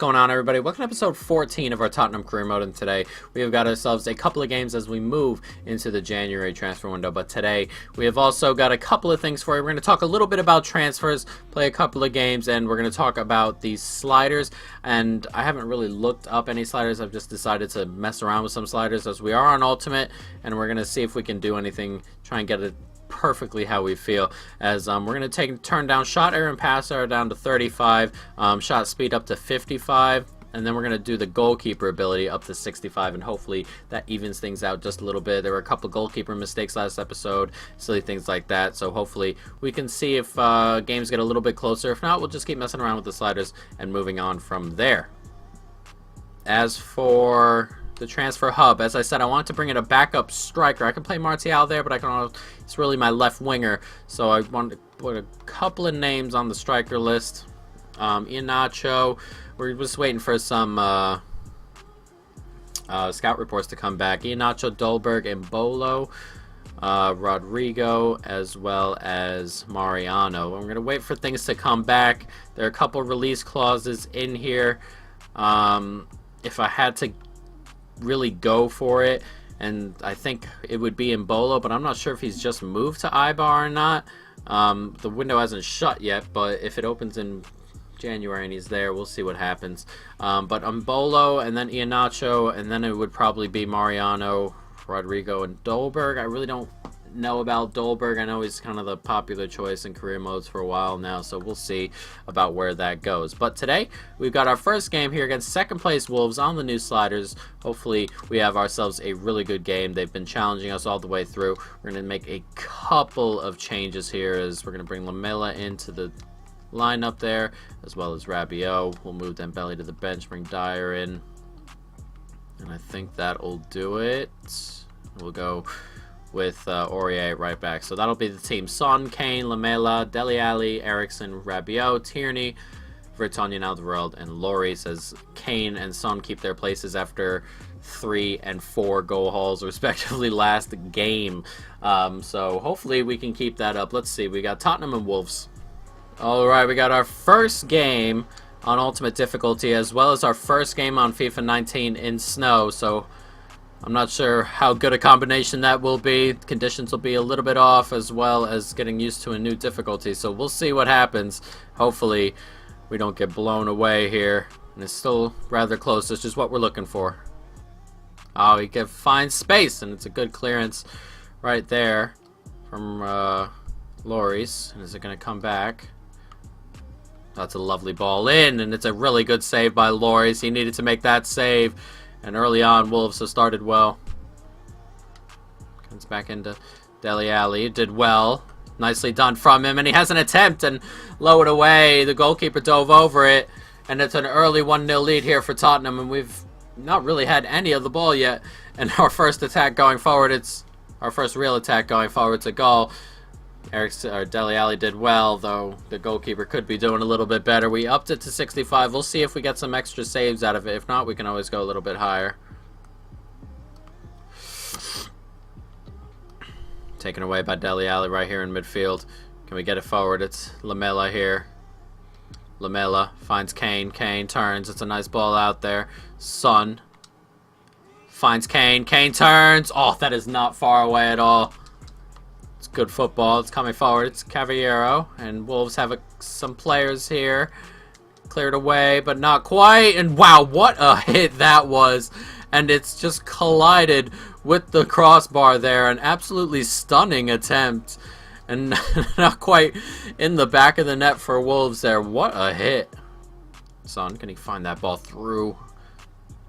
going on, everybody? Welcome to episode 14 of our Tottenham career mode, and today we have got ourselves a couple of games as we move into the January transfer window. But today we have also got a couple of things for you. We're going to talk a little bit about transfers, play a couple of games, and we're going to talk about these sliders. And I haven't really looked up any sliders. I've just decided to mess around with some sliders as we are on Ultimate, and we're going to see if we can do anything, try and get it perfectly how we feel, as we're going to turn down shot error and pass error down to 35, shot speed up to 55, and then we're going to do the goalkeeper ability up to 65, and hopefully that evens things out just a little bit. There were a couple goalkeeper mistakes last episode, silly things like that, so hopefully we can see if games get a little bit closer. If not, we'll just keep messing around with the sliders and moving on from there. As for the transfer hub, as I said, I want to bring in a backup striker. I can play Martial there, but it's really my left winger, so I want to put a couple of names on the striker list. Iheanacho, we're just waiting for some scout reports to come back. Iheanacho, Dolberg, and Bolo, Rodrigo, as well as Mariano. I'm going to wait for things to come back. There are a couple release clauses in here. If I had to really go for it, and I think it would be in Bolo, but I'm not sure if he's just moved to Ibar or not. The window hasn't shut yet, but if it opens in January and he's there, we'll see what happens. But Bolo, and then Iheanacho, and then it would probably be Mariano, Rodrigo, and Dolberg. I really don't know about Dolberg. I know he's kind of the popular choice in career modes for a while now, so we'll see about where that goes. But today we've got our first game here against second place Wolves on the new sliders. Hopefully we have ourselves a really good game. They've been challenging us all the way through. We're going to make a couple of changes here, as we're going to bring Lamela into the lineup there, as well as Rabiot. We'll move Dembele to the bench, bring Dyer in, and I think that'll do it. We'll go with Aurier right back. So that'll be the team. Son, Kane, Lamela, Dele Alli, Eriksson, Rabiot, Tierney, Vertonghen, Alderweireld, and Lloris, as Kane and Son keep their places after 3 and 4 goal hauls respectively last game. So hopefully we can keep that up. Let's see. We got Tottenham and Wolves. Alright, we got our first game on Ultimate difficulty, as well as our first game on FIFA 19 in snow. So I'm not sure how good a combination that will be. Conditions will be a little bit off, as well as getting used to a new difficulty. So we'll see what happens. Hopefully we don't get blown away here. And it's still rather close. It's just what we're looking for. Oh, he can find space, and it's a good clearance right there from Lloris. And is it going to come back? That's a lovely ball in, and it's a really good save by Lloris. He needed to make that save. And early on, Wolves have started well. Comes back into Dele Alli. Did well. Nicely done from him. And he has an attempt and low it away. The goalkeeper dove over it. And it's an early 1-0 lead here for Tottenham. And we've not really had any of the ball yet. And our first attack going forward, it's our first real attack going forward. It's a goal. Dele Alli did well, though the goalkeeper could be doing a little bit better. We upped it to 65. We'll see if we get some extra saves out of it. If not, we can always go a little bit higher. Taken away by Dele Alli right here in midfield. Can we get it forward? It's Lamela here. Lamela finds Kane. Kane turns. It's a nice ball out there. Son finds Kane. Kane turns. Oh, that is not far away at all. It's good football. It's coming forward. It's Cavallero, and Wolves have some players here. Cleared away, but not quite. And wow, what a hit that was. And it's just collided with the crossbar there. An absolutely stunning attempt. And not quite in the back of the net for Wolves there. What a hit. Son, can he find that ball through?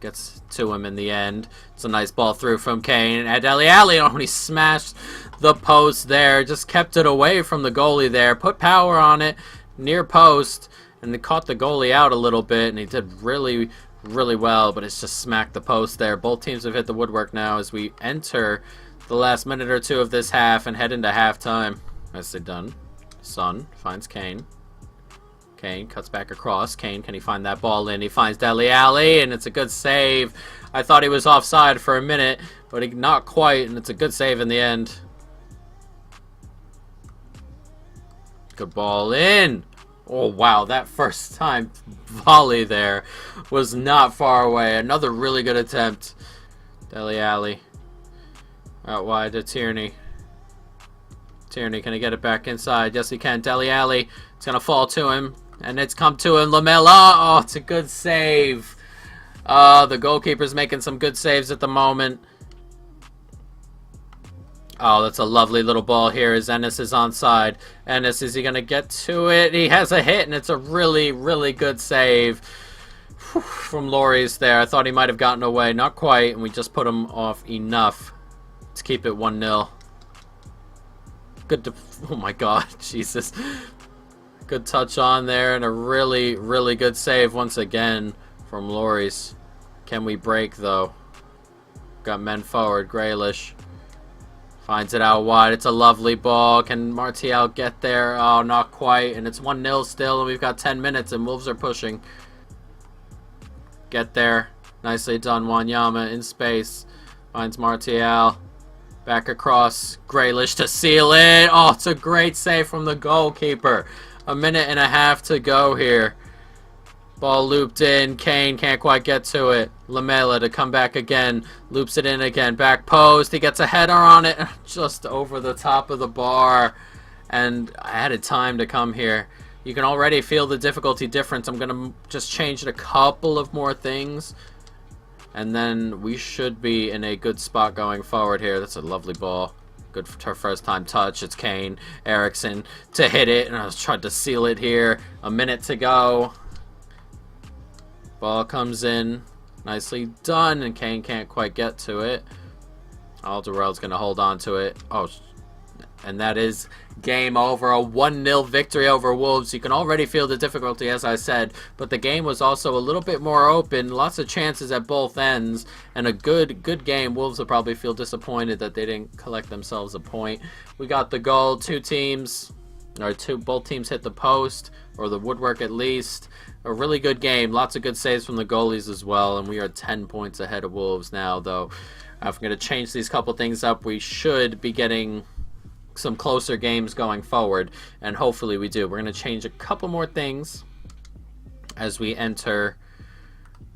Gets to him in the end. It's a nice ball through from Kane. And Dele Alli, oh, he smashed the post there. Just kept it away from the goalie there. Put power on it near post. And they caught the goalie out a little bit. And he did really, really well. But it's just smacked the post there. Both teams have hit the woodwork now as we enter the last minute or two of this half and head into halftime. Nicely done. Son finds Kane. Kane cuts back across. Kane, can he find that ball in? He finds Dele Alli, and it's a good save. I thought he was offside for a minute, but not quite, and it's a good save in the end. Good ball in. Oh, wow. That first time volley there was not far away. Another really good attempt. Dele Alli. Out wide to Tierney. Tierney, can he get it back inside? Yes, he can. Dele Alli. It's going to fall to him. And it's come to him. Lamela. Oh, it's a good save. The goalkeeper's making some good saves at the moment. Oh, that's a lovely little ball here as Ennis is onside. Ennis, is he going to get to it? He has a hit, and it's a really, really good save from Lloris there. I thought he might have gotten away. Not quite, and we just put him off enough to keep it 1-0. Good oh my god, Jesus. Good touch on there, and a really, really good save once again from Lloris. Can we break, though? Got men forward. Grealish finds it out wide. It's a lovely ball. Can Martial get there? Oh, not quite. And it's 1-0 still, and we've got 10 minutes, and Wolves are pushing. Get there. Nicely done. Wanyama in space. Finds Martial. Back across. Grealish to seal it. Oh, it's a great save from the goalkeeper. A minute and a half to go here. Ball looped in. Kane can't quite get to it. Lamela to come back again. Loops it in again. Back post. He gets a header on it. Just over the top of the bar. And I added time to come here. You can already feel the difficulty difference. I'm going to just change a couple of more things. And then we should be in a good spot going forward here. That's a lovely ball. Good for her first time touch. It's Kane. Eriksen to hit it. And I was trying to seal it here. A minute to go. Ball comes in. Nicely done. And Kane can't quite get to it. Alderweireld's going to hold on to it. Oh, and that is game over. A 1-0 victory over Wolves. You can already feel the difficulty, as I said. But the game was also a little bit more open. Lots of chances at both ends. And a good game. Wolves will probably feel disappointed that they didn't collect themselves a point. We got the goal. Both teams hit the post. Or the woodwork at least. A really good game. Lots of good saves from the goalies as well. And we are 10 points ahead of Wolves now, though. If I'm going to change these couple things up, we should be getting some closer games going forward, and hopefully we do. We're going to change a couple more things as we enter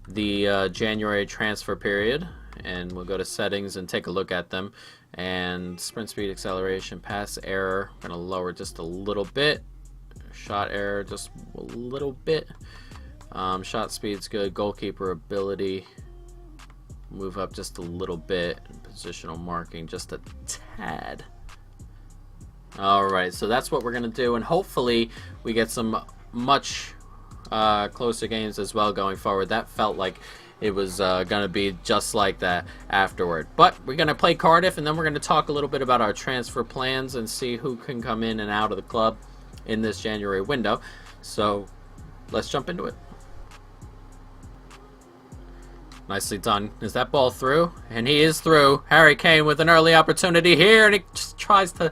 the January transfer period, and we'll go to settings and take a look at them. And sprint speed, acceleration, pass error, I'm going to lower just a little bit. Shot error just a little bit. Shot speed's good. Goalkeeper ability, move up just a little bit. Positional marking just a tad. Alright, so that's what we're going to do, and hopefully we get some much closer games as well going forward. That felt like it was going to be just like that afterward. But we're going to play Cardiff, and then we're going to talk a little bit about our transfer plans and see who can come in and out of the club in this January window. So let's jump into it. Nicely done. Is that ball through? And he is through. Harry Kane with an early opportunity here, and he just tries to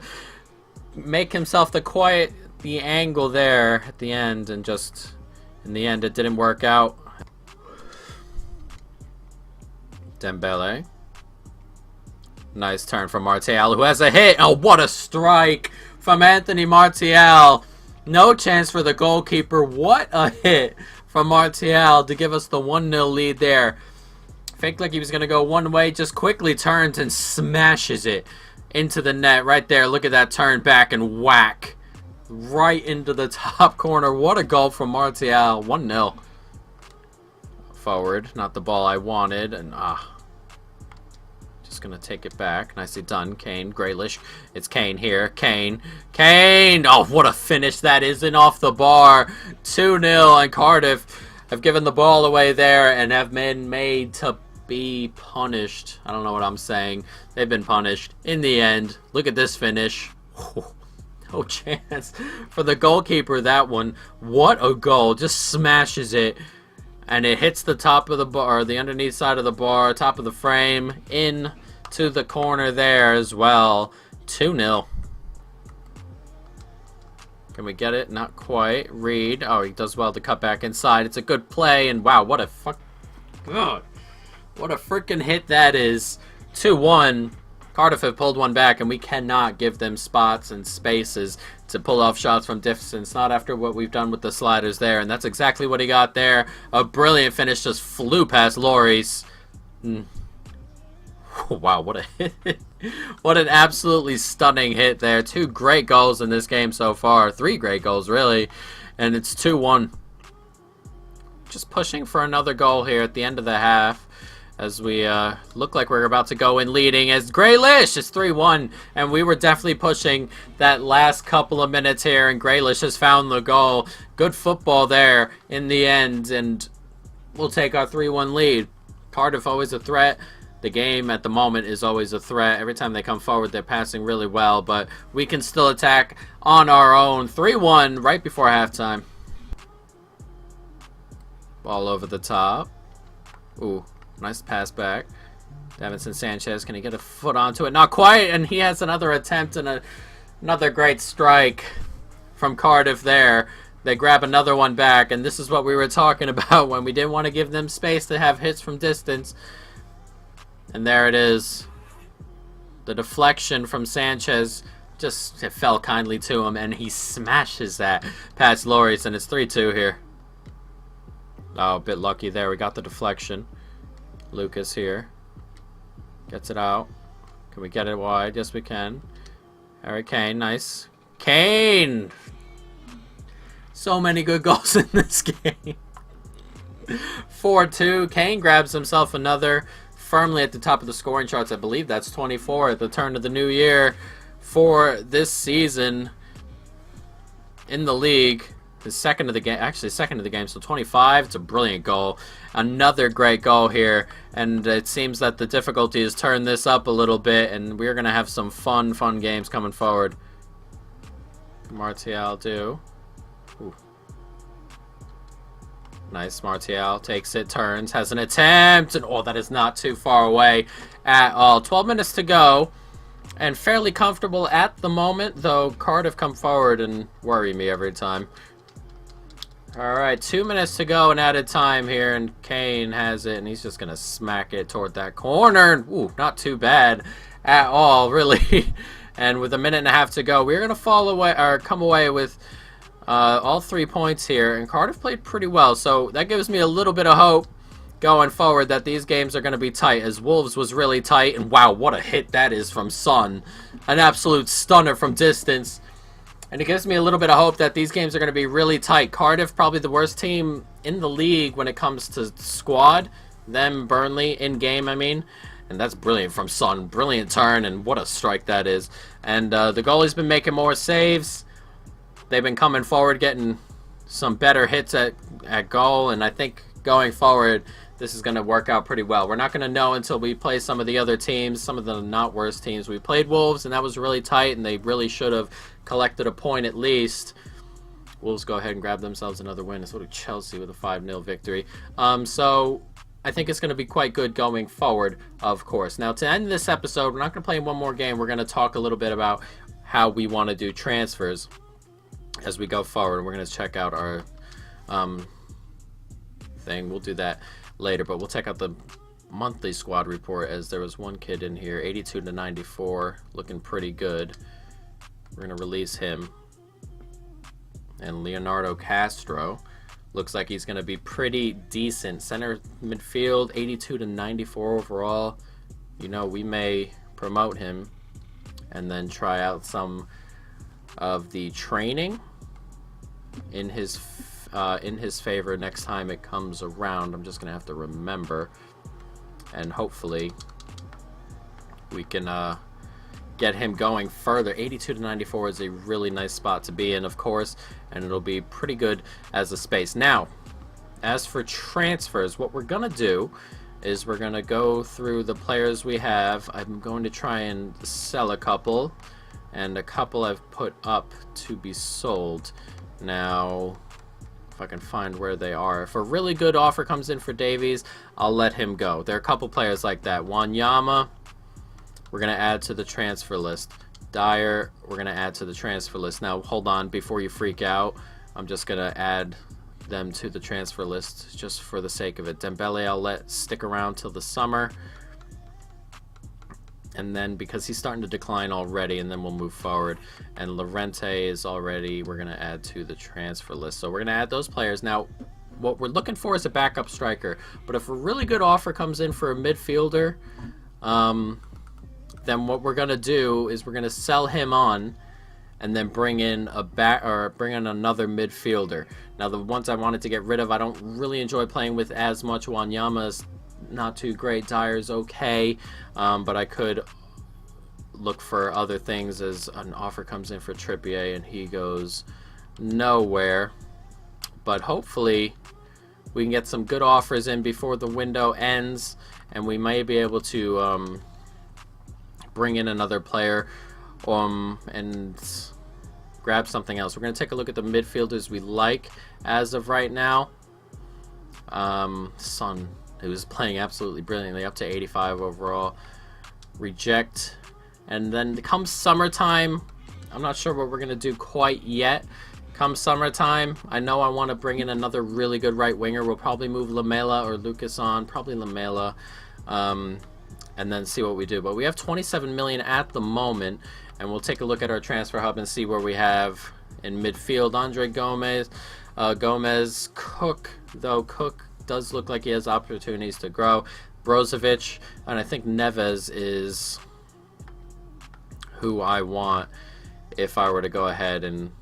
make himself the angle there at the end, and just in the end it didn't work out. Dembele. Nice turn from Martial, who has a hit. Oh, what a strike from Anthony Martial. No chance for the goalkeeper. What a hit from Martial to give us the 1-0 lead there. Faked like he was going to go one way, just quickly turns and smashes it into the net right there. Look at that turn back and whack right into the top corner. What a goal from Martial. 1-0. Forward, not the ball I wanted, and just gonna take it back. Nicely done. Kane, Grealish. It's Kane here. Kane. Oh, what a finish that is, in off the bar. 2-0, and Cardiff have given the ball away there and have been made to be punished. I don't know what I'm saying. They've been punished in the end. Look at this finish. No chance for the goalkeeper, that one. What a goal. Just smashes it, and it hits the top of the bar, the underneath side of the bar, top of the frame, in to the corner there as well. 2-0. Can we get it? Not quite. Reed. Oh, he does well to cut back inside. It's a good play, and wow, what a God. What a freaking hit that is. 2-1. Cardiff have pulled one back, and we cannot give them spots and spaces to pull off shots from distance. Not after what we've done with the sliders there, and that's exactly what he got there. A brilliant finish, just flew past Lloris. Wow, what a hit. What an absolutely stunning hit there. 2 great goals in this game so far. 3 great goals, really. And it's 2-1. Just pushing for another goal here at the end of the half, as we look like we're about to go in leading, as Grealish is 3-1, and we were definitely pushing that last couple of minutes here, and Grealish has found the goal. Good football there in the end, and we'll take our 3-1 lead. Cardiff always a threat. The game at the moment is always a threat. Every time they come forward, they're passing really well, but we can still attack on our own. 3-1 right before halftime. Ball over the top. Ooh, nice pass back. Davinson Sanchez, can he get a foot onto it? Not quite, and he has another attempt and another great strike from Cardiff there. They grab another one back, and this is what we were talking about when we didn't want to give them space to have hits from distance. And there it is. The deflection from Sanchez just fell kindly to him, and he smashes that past Lloris, and it's 3-2 here. Oh, a bit lucky there. We got the deflection. Lucas here. Gets it out. Can we get it wide? Yes, we can. Harry Kane, nice. Kane! So many good goals in this game. 4-2. Kane grabs himself another. Firmly at the top of the scoring charts. I believe that's 24 at the turn of the new year for this season in the league. His second of the game, actually second of the game, so 25. It's a brilliant goal. Another great goal here, and it seems that the difficulty has turned this up a little bit, and we're going to have some fun games coming forward. Martial do. Ooh. Nice, Martial takes it, turns, has an attempt, and oh, that is not too far away at all. 12 minutes to go, and fairly comfortable at the moment, though Cardiff come forward and worry me every time. Alright, 2 minutes to go and added time here, and Kane has it, and he's just going to smack it toward that corner. Ooh, not too bad at all, really. And with a minute and a half to go, we're going to come away with all 3 points here, and Cardiff played pretty well, so that gives me a little bit of hope going forward that these games are going to be tight, as Wolves was really tight, and wow, what a hit that is from Son. An absolute stunner from distance. And it gives me a little bit of hope that these games are going to be really tight. Cardiff, probably the worst team in the league when it comes to squad. Them, Burnley, in-game, I mean. And that's brilliant from Son. Brilliant turn, and what a strike that is. And the goalie's been making more saves. They've been coming forward, getting some better hits at goal. And I think going forward, this is going to work out pretty well. We're not going to know until we play some of the other teams, some of the not worst teams. We played Wolves, and that was really tight, and they really should have collected a point at least. Wolves go ahead and grab themselves another win. It's sort of Chelsea with a 5-0 victory. So I think it's going to be quite good going forward, of course. Now, to end this episode, we're not going to play one more game. We're going to talk a little bit about how we want to do transfers as we go forward. We're going to check out our thing. We'll do that later, but we'll check out the monthly squad report, as there was one kid in here, 82 to 94, looking pretty good. We're going to release him. And Leonardo Castro looks like he's going to be pretty decent. Center midfield, 82 to 94 overall. You know, we may promote him and then try out some of the training in his favor next time it comes around. I'm just going to have to remember. And hopefully we can get him going further. 82 to 94 is a really nice spot to be in, of course, and it'll be pretty good as a space. Now, as for transfers, what we're going to do is we're going to go through the players we have. I'm going to try and sell a couple, and a couple I've put up to be sold. Now, if I can find where they are. If a really good offer comes in for Davies, I'll let him go. There are a couple players like that. Wanyama, we're going to add to the transfer list. Dyer, we're going to add to the transfer list. Now, hold on, before you freak out, I'm just going to add them to the transfer list just for the sake of it. Dembele, I'll let stick around till the summer. And then because he's starting to decline already, and then we'll move forward. And Llorente is already, we're going to add to the transfer list. So we're going to add those players. Now, what we're looking for is a backup striker. But if a really good offer comes in for a midfielder, then what we're going to do is we're going to sell him on and then bring in another midfielder. Now, the ones I wanted to get rid of, I don't really enjoy playing with as much. Wanyama's not too great. Dyer's okay, but I could look for other things as an offer comes in for Trippier and he goes nowhere. But hopefully we can get some good offers in before the window ends, and we may be able to bring in another player and grab something else. We're going to take a look at the midfielders we like as of right now. Son, who is playing absolutely brilliantly, up to 85 overall. Reject. And then come summertime, I'm not sure what we're going to do quite yet. Come summertime, I know I want to bring in another really good right winger. We'll probably move Lamela or Lucas on, probably Lamela, and then see what we do. But we have 27 million at the moment, and we'll take a look at our transfer hub and see where we have in midfield. Andre Gomez, Cook, though Cook does look like he has opportunities to grow. Brozovic, and I think Neves is who I want if I were to go ahead and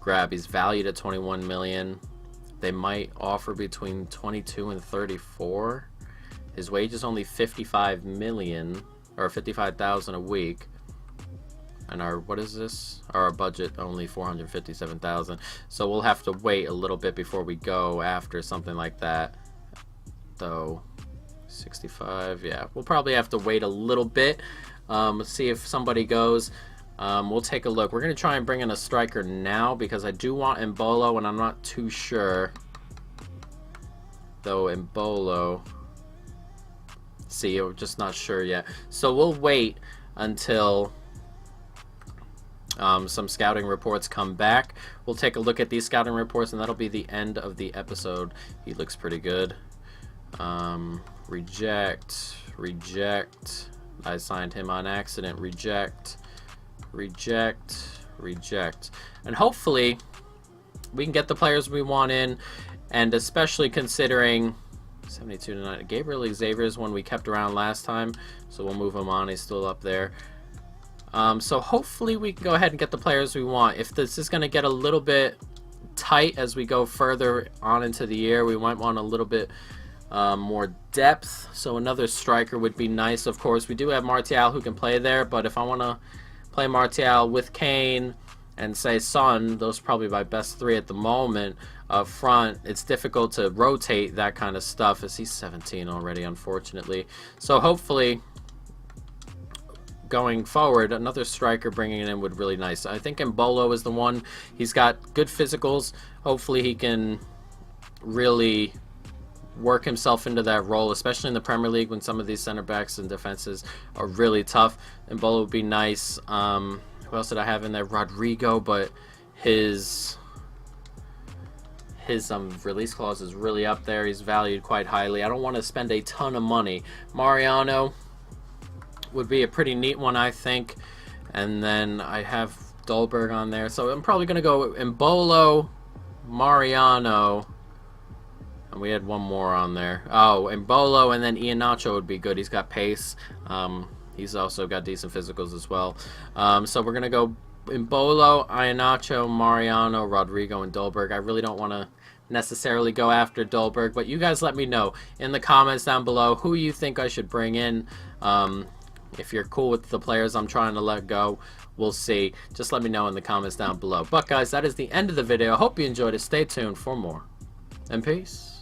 grab. He's valued at 21 million. They might offer between 22 and 34. His wage is only 55 million, or 55,000 a week. And our, what is this? Our budget only 457,000. So we'll have to wait a little bit before we go after something like that. Though 65, yeah, we'll probably have to wait a little bit. See if somebody goes. We'll take a look. We're going to try and bring in a striker now because I do want Embolo, and I'm not too sure. Though Embolo, see, we're just not sure yet. So we'll wait until some scouting reports come back. We'll take a look at these scouting reports, and that'll be the end of the episode. He looks pretty good. Reject. I signed him on accident. Reject. And hopefully we can get the players we want in, and especially considering 72 to 9. Gabriel Xavier is one we kept around last time, so we'll move him on. He's still up there. So hopefully we can go ahead and get the players we want. If this is going to get a little bit tight as we go further on into the year, we might want a little bit more depth. So another striker would be nice. Of course, we do have Martial who can play there, but if I want to play Martial with Kane and say Son, those are probably my best three at the moment up front. It's difficult to rotate that kind of stuff as he's 17 already, unfortunately. So hopefully going forward, another striker bringing it in would really nice. I think Embolo is the one. He's got good physicals. Hopefully he can really work himself into that role, especially in the Premier League when some of these center backs and defenses are really tough. Embolo would be nice. Who else did I have in there? Rodrigo, but his release clause is really up there. He's valued quite highly. I don't want to spend a ton of money. Mariano would be a pretty neat one, I think. And then I have Dolberg on there. So I'm probably going to go Embolo, Mariano, and we had one more on there. Oh, Embolo, and then Iheanacho would be good. He's got pace. He's also got decent physicals as well. So we're going to go Embolo, Iheanacho, Mariano, Rodrigo, and Dolberg. I really don't want to necessarily go after Dolberg, but you guys let me know in the comments down below who you think I should bring in. If you're cool with the players I'm trying to let go, we'll see. Just let me know in the comments down below. But guys, that is the end of the video. I hope you enjoyed it. Stay tuned for more. And peace.